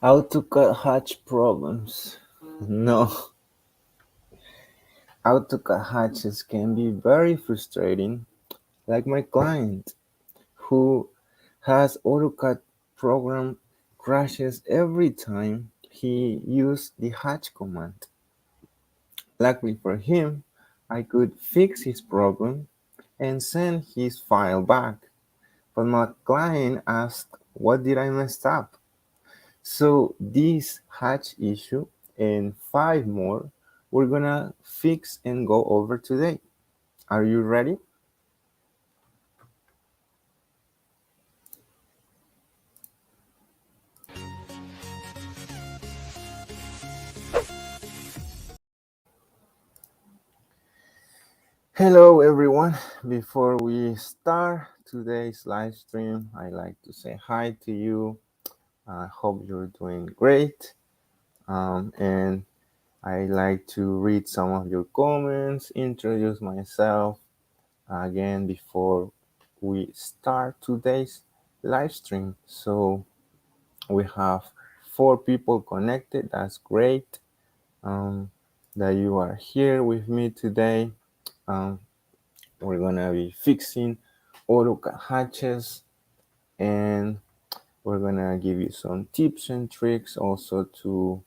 Autocad hatch problems. No, Autocad hatches can be very frustrating, like my client, who has Autocad program crashes every time he used the hatch command. Luckily for him, I could fix his problem and send his file back, but my client asked, what did I mess up? So this hatch issue and five more we're gonna fix and go over today. Are you ready? Hello everyone. Before we start today's live stream, I like to say hi to you. I hope you're doing great. And I like to read some of your comments, introduce myself again before we start today's live stream. So we have four people connected. That's great. Um, that you are here with me today. Um, we're gonna be fixing AutoCAD hatches, and we're gonna give you some tips and tricks also to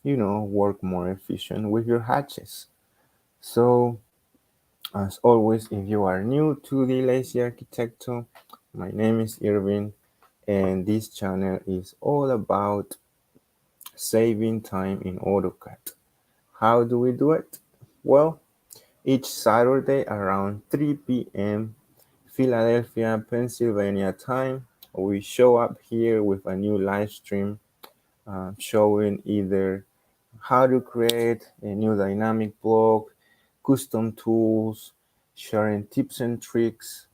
work more efficient with your hatches. So as always, if you are new to the Lazy Arquitecto, my name is Irving, and this channel is all about saving time in AutoCAD. How do we do it? Well, each Saturday around 3 p.m. Philadelphia, Pennsylvania time, we show up here with a new live stream showing either how to create a new dynamic block, custom tools, sharing tips and tricks,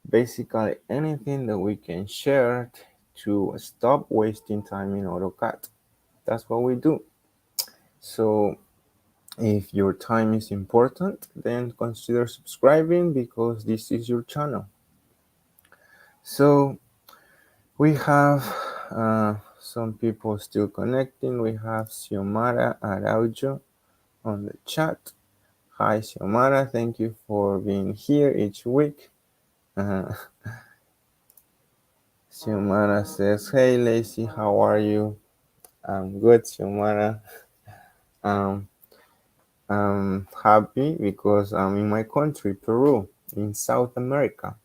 basically anything that we can share to stop wasting time in AutoCAD. That's what we do. So if your time is important, then consider subscribing because this is your channel. So we have some people still connecting. We have Xiomara Araujo on the chat. Hi, Xiomara. Thank you for being here each week. Uh, Xiomara says, hey, Lacey, how are you? I'm good, Xiomara. Um, I'm happy because I'm in my country, Peru, in South America.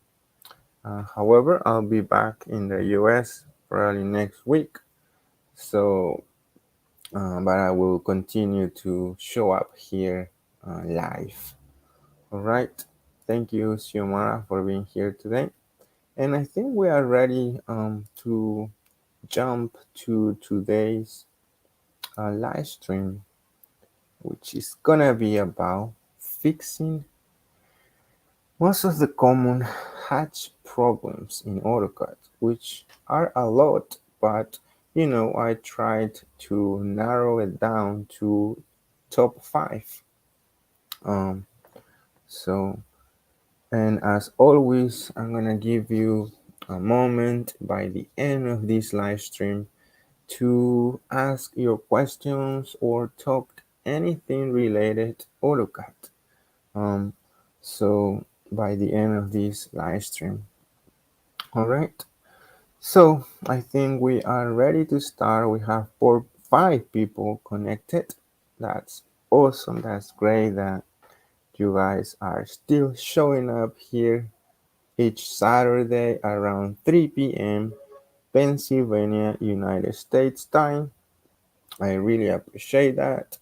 However, I'll be back in the US probably next week. So, but I will continue to show up here live. All right. Thank you, Xiomara, for being here today. And I think we are ready to jump to today's live stream, which is gonna be about fixing most of the common hatch problems in AutoCAD, which are a lot, but I tried to narrow it down to top five. Um, so, and as always, I'm gonna give you a moment by the end of this live stream to ask your questions or talk anything related AutoCAD. Um, so by the end of this live stream. All right. So I think we are ready to start. We have five people connected. That's awesome. That's great that you guys are still showing up here each Saturday around 3 p.m. Pennsylvania, United States time. I really appreciate that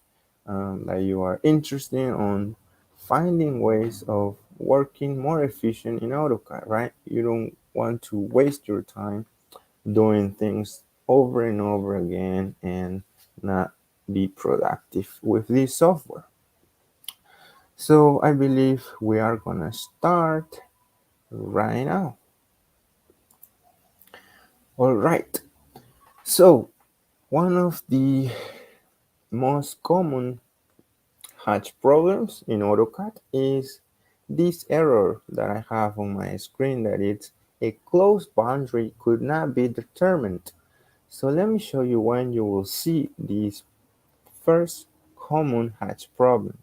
you are interested on finding ways of working more efficient in AutoCAD, right? You don't want to waste your time doing things over and over again and not be productive with this software. So I believe we are gonna start right now. All right. So one of the most common hatch problems in AutoCAD is this error that I have on my screen that it's a closed boundary could not be determined. So let me show you when you will see this first common hatch problem.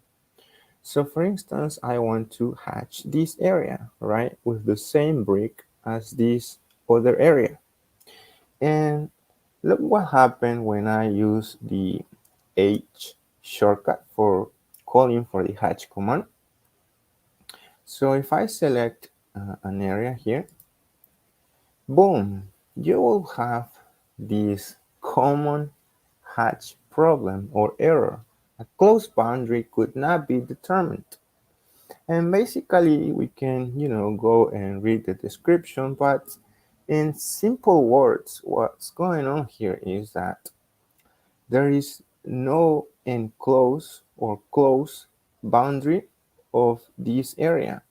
So for instance, I want to hatch this area, right, with the same brick as this other area. And look what happened when I use the H shortcut for calling for the hatch command. So if I select an area here, boom, you will have this common hatch problem or error. A closed boundary could not be determined. And basically, we can, go and read the description, but in simple words, what's going on here is that there is no enclosed or closed boundary of this area.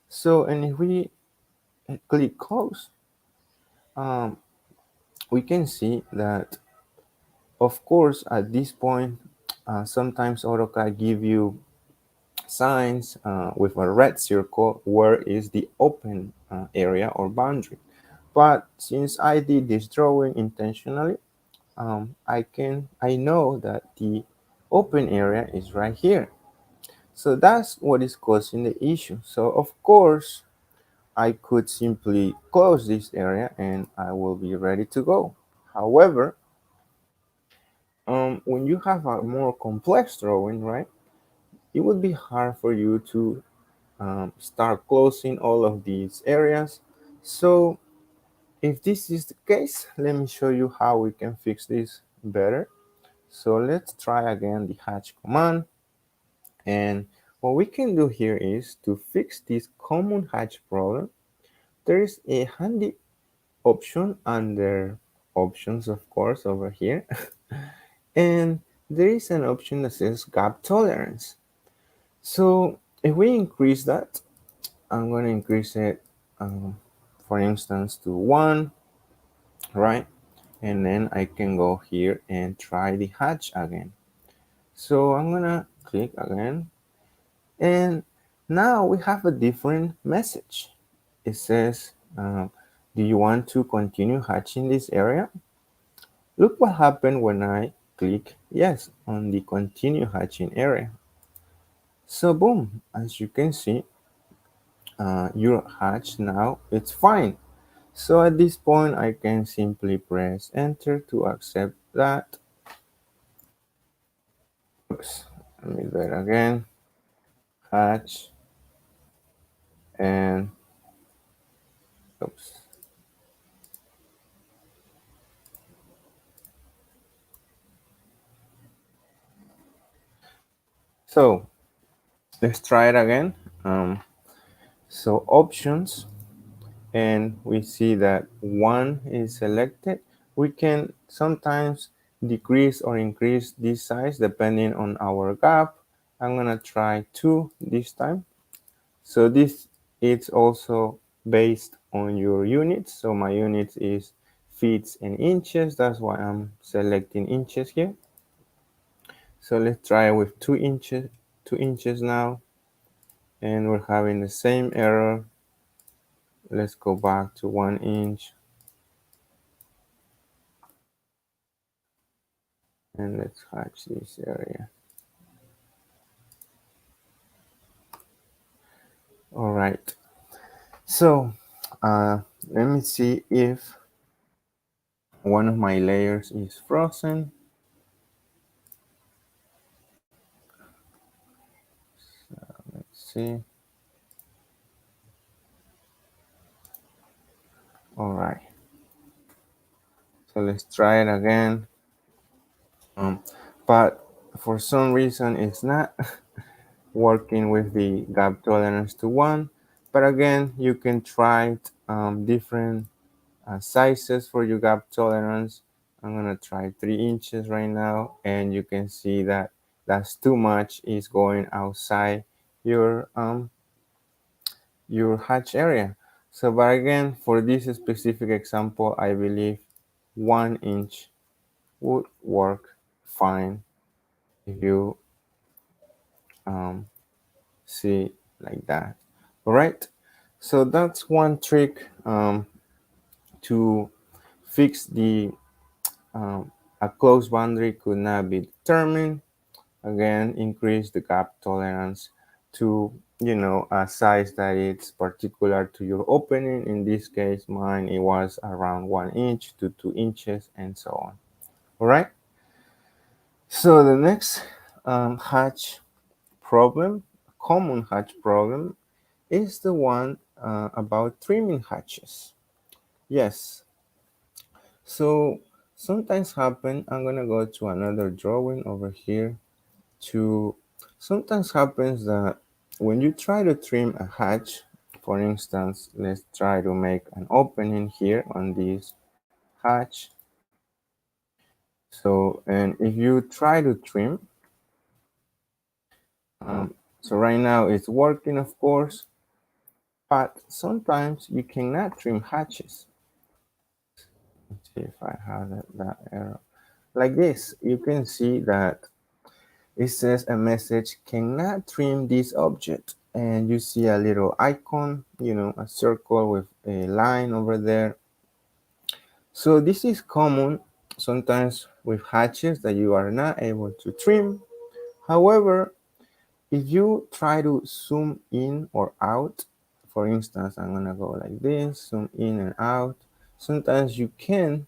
So, and if we click close, um, we can see that, of course, at this point, sometimes AutoCAD give you signs with a red circle where is the open area or boundary. But since I did this drawing intentionally, I know that the open area is right here. So that's what is causing the issue. So of course, I could simply close this area and I will be ready to go. However, when you have a more complex drawing, right, it would be hard for you to start closing all of these areas. So if this is the case, let me show you how we can fix this better. So let's try again the hatch command. And what we can do here is to fix this common hatch problem. There is a handy option under options, of course, over here. And there is an option that says gap tolerance. So if we increase that, I'm going to increase it, for instance, to 1, right? And then I can go here and try the hatch again. So I'm going to click again. And now we have a different message. It says, do you want to continue hatching this area? Look what happened when I click yes on the continue hatching area. So boom, as you can see, your hatch now it's fine. So at this point, I can simply press enter to accept that. Oops, let me do it again. Hatch and oops. So let's try it again. So options, and we see that 1 is selected. We can sometimes decrease or increase this size depending on our gap. I'm gonna try 2 this time. So this is also based on your units. So my units is feet and inches. That's why I'm selecting inches here. So let's try with 2 inches now. And we're having the same error. Let's go back to 1 inch. And let's hatch this area. All right. So let me see if one of my layers is frozen. So let's see. All right. So let's try it again. But for some reason, it's not working with the gap tolerance to 1. But again, you can try different sizes for your gap tolerance. I'm gonna try 3 inches right now, and you can see that that's too much. Is going outside your hatch area. So, but again, for this specific example, I believe 1 inch would work fine if you see like that. All right. So that's one trick to fix the um, a close boundary could not be determined. Again, increase the gap tolerance to a size that is particular to your opening. In this case, mine it was around 1 inch to 2 inches and so on. All right. So the next hatch problem, common hatch problem, is the one about trimming hatches. Yes. So sometimes happen. I'm gonna go to another drawing over here. To sometimes happens that when you try to trim a hatch, for instance, let's try to make an opening here on this hatch. So, and if you try to trim, so right now it's working, of course, but sometimes you cannot trim hatches. Let's see if I have that arrow. Like this, you can see that it says a message cannot trim this object, and you see a little icon, a circle with a line over there. So this is common sometimes with hatches that you are not able to trim. However, if you try to zoom in or out, for instance, I'm gonna go like this, zoom in and out, sometimes you can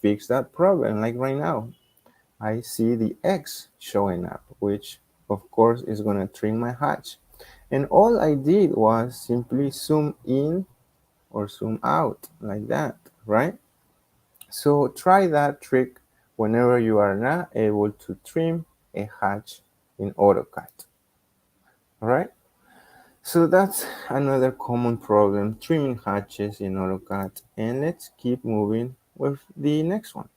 fix that problem. Like right now, I see the X showing up, which of course is gonna trim my hatch. And all I did was simply zoom in or zoom out like that, right? So try that trick whenever you are not able to trim a hatch in AutoCAD. All right? So that's another common problem, trimming hatches in AutoCAD. And let's keep moving with the next one.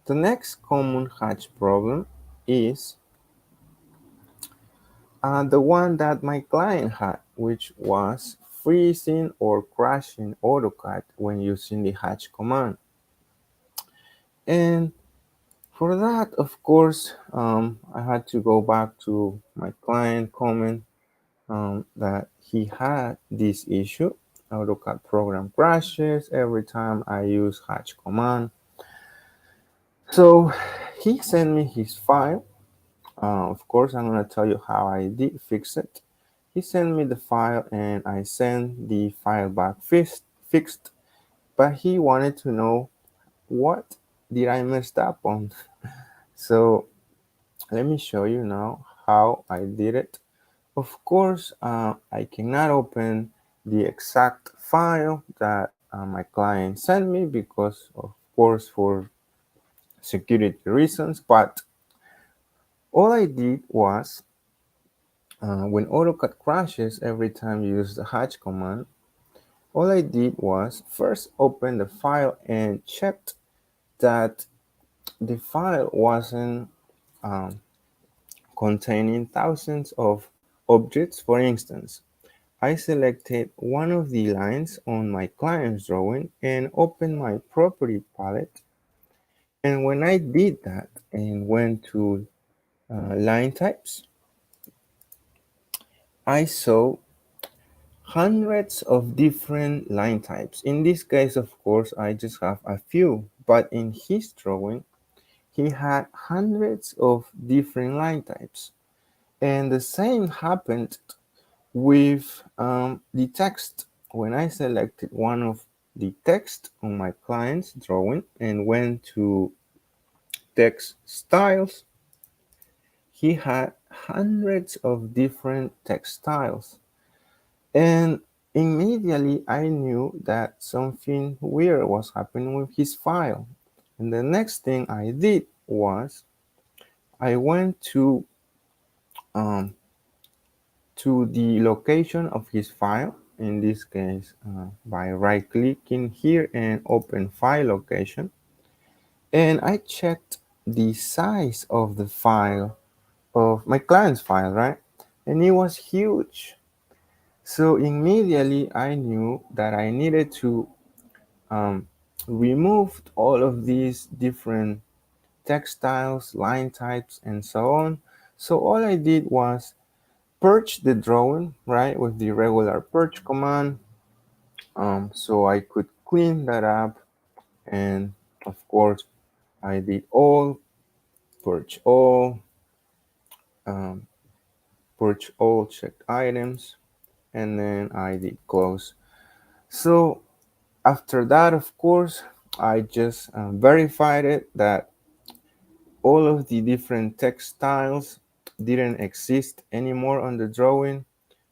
The next common hatch problem is the one that my client had, which was freezing or crashing AutoCAD when using the hatch command. And for that, of course, I had to go back to my client comment that he had this issue. AutoCAD program crashes every time I use hatch command. So he sent me his file. Of course, I'm going to tell you how I did fix it. He sent me the file and I sent the file back fixed, but he wanted to know what did I messed up on. So let me show you now how I did it. Of course, I cannot open the exact file that my client sent me because, of course, for security reasons, but all I did was when AutoCAD crashes every time you use the hatch command, all I did was first open the file and checked that the file wasn't um, containing thousands of objects. For instance, I selected one of the lines on my client's drawing and opened my property palette. And when I did that and went to line types, I saw hundreds of different line types. In this case, of course, I just have a few, but in his drawing, he had hundreds of different line types. And the same happened with the text. When I selected one of the text on my client's drawing and went to text styles, he had hundreds of different text styles. And immediately I knew that something weird was happening with his file. And the next thing I did was I went um, to the location of his file, in this case by right clicking here and open file location, and I checked the size of the file of my client's file, right? And it was huge. So immediately I knew that I needed to um, remove all of these different textiles, line types, and so on. So all I did was purge the drawing, right, with the regular purge command. So I could clean that up and Of course, I did all, purge all, um, purge all checked items, and then I did close. So after that, of course, I just verified it that all of the different text styles didn't exist anymore on the drawing,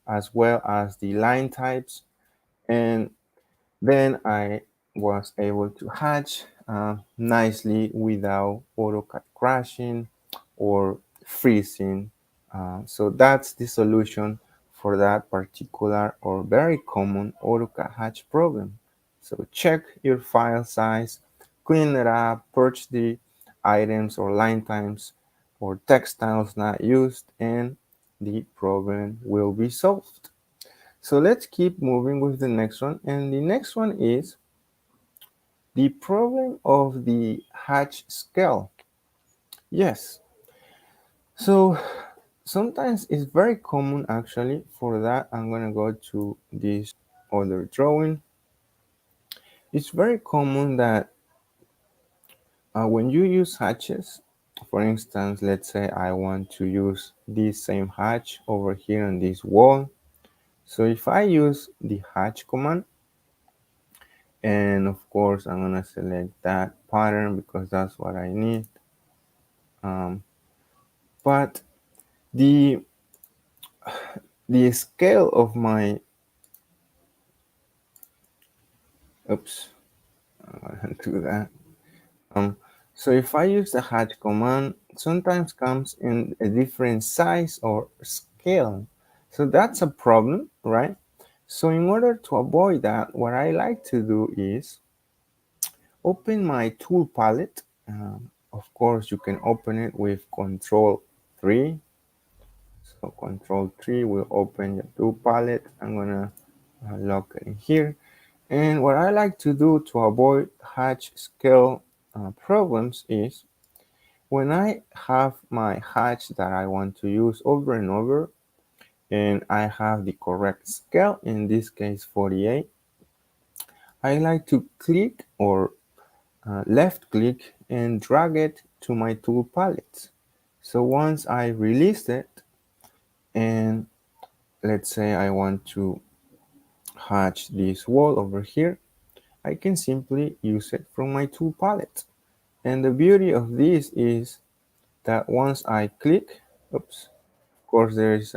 as well as the line types. And then I was able to hatch nicely without AutoCAD crashing or freezing. So that's the solution for that particular or very common AutoCAD hatch problem. So check your file size, clean it up, purge the items or line times or textiles not used, and the problem will be solved. So let's keep moving with the next one. And the next one is the problem of the hatch scale. Yes. So sometimes it's very common actually. For that, I'm going to go to this other drawing. It's very common that when you use hatches, for instance, let's say I want to use this same hatch over here on this wall. So if I use the hatch command, and of course I'm gonna select that pattern because that's what I need, but the scale of my oops, I'm gonna do that. um so if I use the hatch command, sometimes comes in a different size or scale, so that's a problem, right? So in order to avoid that, what I like to do is open my tool palette. Of course you can open it with control 3. So control 3 will open your tool palette. I'm gonna lock it in here. And what I like to do to avoid hatch scale problems is when I have my hatch that I want to use over and over, and I have the correct scale, in this case 48, I like to click or left click and drag it to my tool palette. So once I release it, and let's say I want to hatch this wall over here, I can simply use it from my tool palette. And the beauty of this is that once I click, oops, of course there is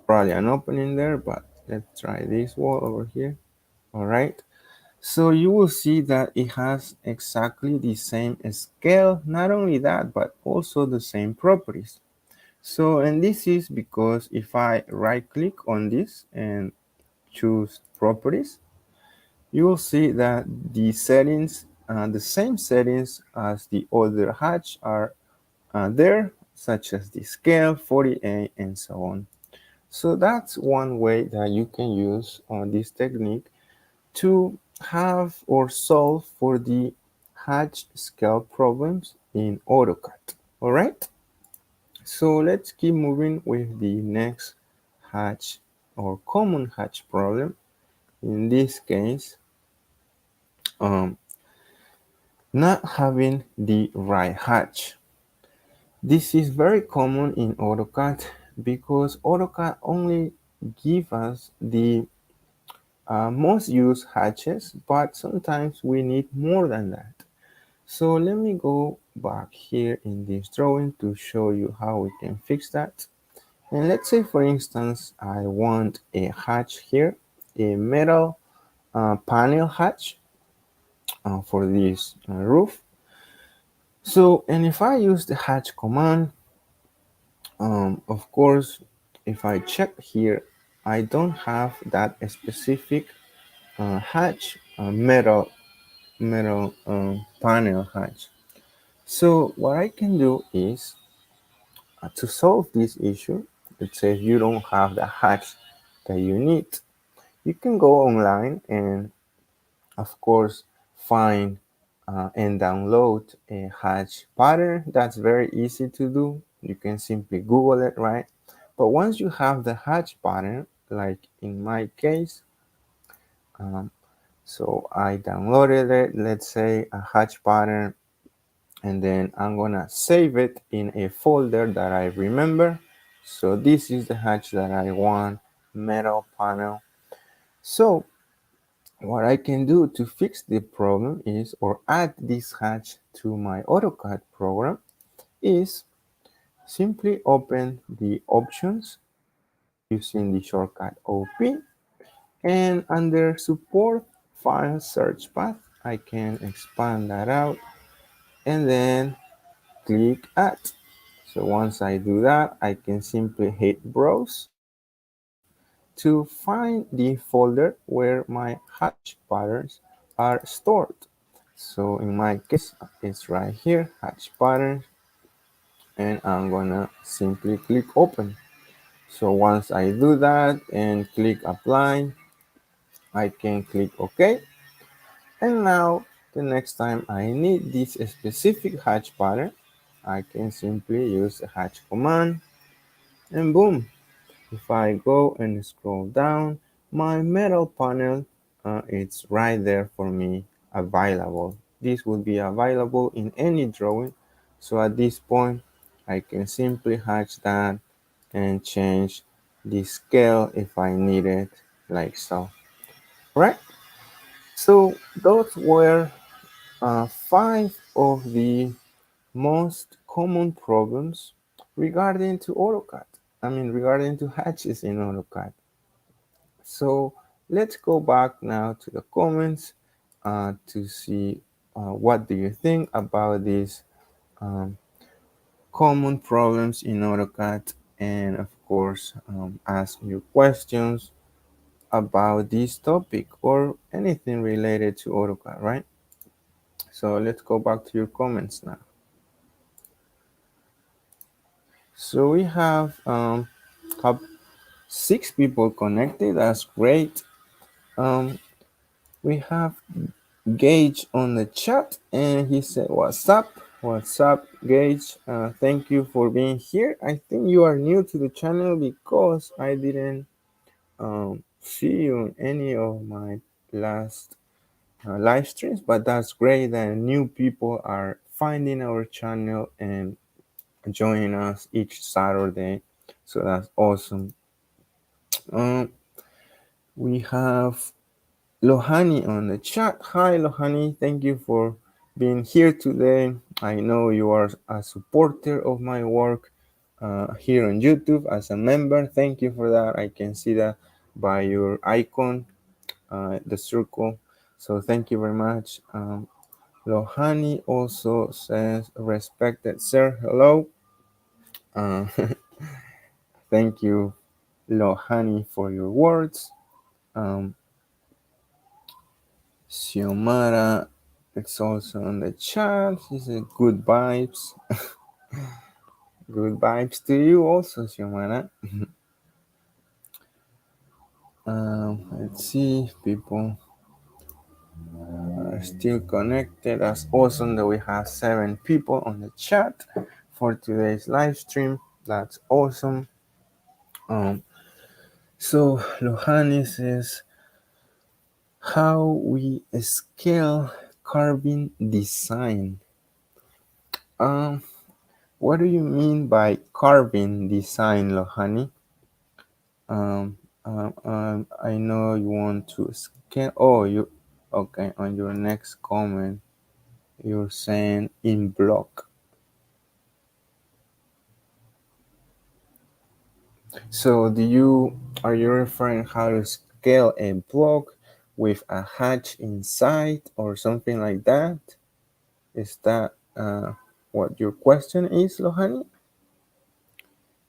probably an opening there, but let's try this wall over here. All right. So you will see that it has exactly the same scale. Not only that, but also the same properties. So, and this is because if I right click on this and choose properties, you will see that the settings, the same settings as the other hatch are there, such as the scale, 48, and so on. So that's one way that you can use this technique to have or solve for the hatch scale problems in AutoCAD. All right. So let's keep moving with the next hatch or common hatch problem. In this case, um, not having the right hatch. This is very common in AutoCAD because AutoCAD only give us the most used hatches, but sometimes we need more than that. So let me go back here in this drawing to show you how we can fix that. And let's say, for instance, I want a hatch here, a metal panel hatch for this roof. So, and if I use the hatch command, of course, if I check here, I don't have that specific hatch, metal panel hatch. So what I can do is to solve this issue. Let's say if you don't have the hatch that you need, you can go online and, of course, find and download a hatch pattern. That's very easy to do. You can simply Google it, right? But once you have the hatch pattern, like in my case, So I downloaded it, let's say a hatch pattern, and then I'm gonna save it in a folder that I remember. So this is the hatch that I want, metal panel. So what I can do to fix the problem is, or add this hatch to my AutoCAD program, is simply open the options using the shortcut OP, and under support file search path, I can expand that out and then click add. So once I do that, I can simply hit browse to find the folder where my hatch patterns are stored. So in my case, it's right here, hatch patterns, and I'm gonna simply click open. So once I do that and click apply, I can click OK. And now the next time I need this specific hatch pattern, I can simply use the hatch command, and boom. If I go and scroll down, my metal panel, it's right there for me available. This will be available in any drawing. So at this point, I can simply hatch that and change the scale if I need it, like so. Right? So those were five of the most common problems regarding to AutoCAD. I mean, regarding to hatches in AutoCAD. So let's go back now to the comments to see what do you think about these um, common problems in AutoCAD, and of course ask your questions about this topic or anything related to AutoCAD, right? So let's go back to your comments now. So we have 6 people connected. That's great. Um, we have Gage on the chat, and he said, "What's up? What's up, Gage? Thank you for being here. I think you are new to the channel because I didn't see you in any of my last live streams, but that's great that new people are finding our channel and joining us each Saturday. So that's awesome. Um, we have Lohani on the chat. Hi, Lohani. Thank you for being here today. I know you are a supporter of my work here on YouTube as a member. Thank you for that. I can see that by your icon, the circle. So thank you very much. Lohani also says, respected sir, hello. Uh, thank you, Lohani, for your words. Um, Xiomara is also on the chat. She said, good vibes. Good vibes to you also, Xiomara. Let's see, people are still connected. That's awesome that we have 7 people on the chat for today's live stream. That's awesome. So Lohani says, how we scale carving design. Um, what do you mean by carving design, Lohani? I know you want to scale. Oh, you okay? On your next comment, you're saying in block. So, are you referring how to scale a block with a hatch inside or something like that? Is that what your question is, Lohani?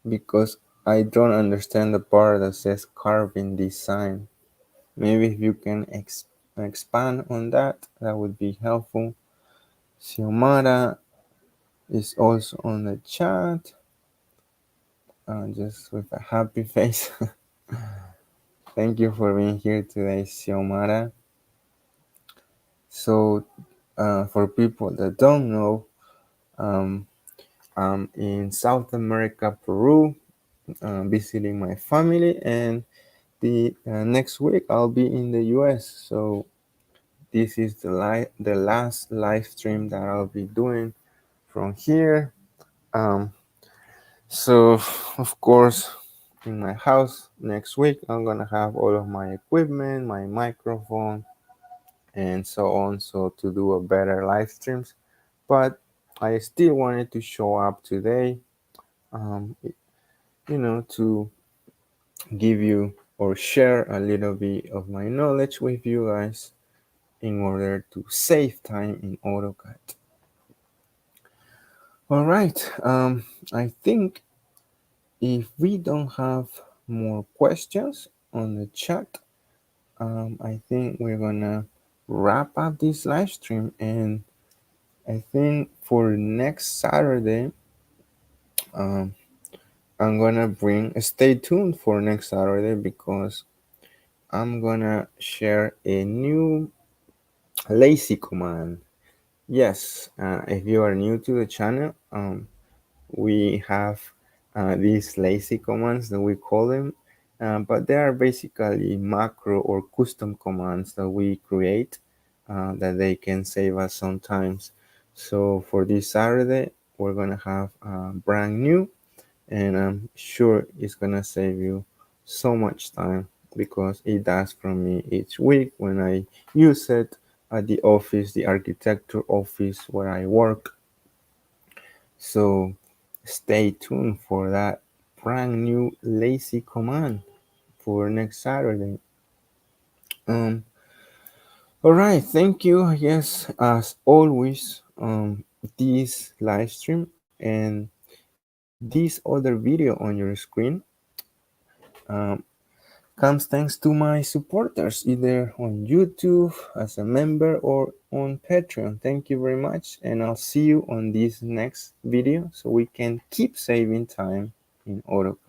Because I don't understand the part that says carving design. Maybe if you can expand on that, that would be helpful. Xiomara is also on the chat, just with a happy face. Thank you for being here today, Xiomara. So, for people that don't know, um, I'm in South America, Peru, visiting my family, and the next week I'll be in the US. So this is the last live stream that I'll be doing from here. Um, so of course, in my house next week, I'm gonna have all of my equipment, my microphone, and so on, so to do a better live streams. But I still wanted to show up today, um, to give you or share a little bit of my knowledge with you guys in order to save time in AutoCAD. All right, I think if we don't have more questions on the chat, I think we're gonna wrap up this live stream. And I think for next Saturday, um, I'm gonna stay tuned for next Saturday because I'm gonna share a new lazy command. Yes, if you are new to the channel, we have these lazy commands that we call them, but they are basically macro or custom commands that we create that they can save us sometimes. So for this Saturday, we're gonna have brand new, and I'm sure it's gonna save you so much time because it does from me each week when I use it at the office, the architecture office where I work. So stay tuned for that brand new lazy command for next Saturday. Um, all right, thank you. Yes, as always, this live stream and this other video on your screen um, comes thanks to my supporters, either on YouTube as a member or on Patreon. Thank you very much, and I'll see you on this next video so we can keep saving time in AutoCAD.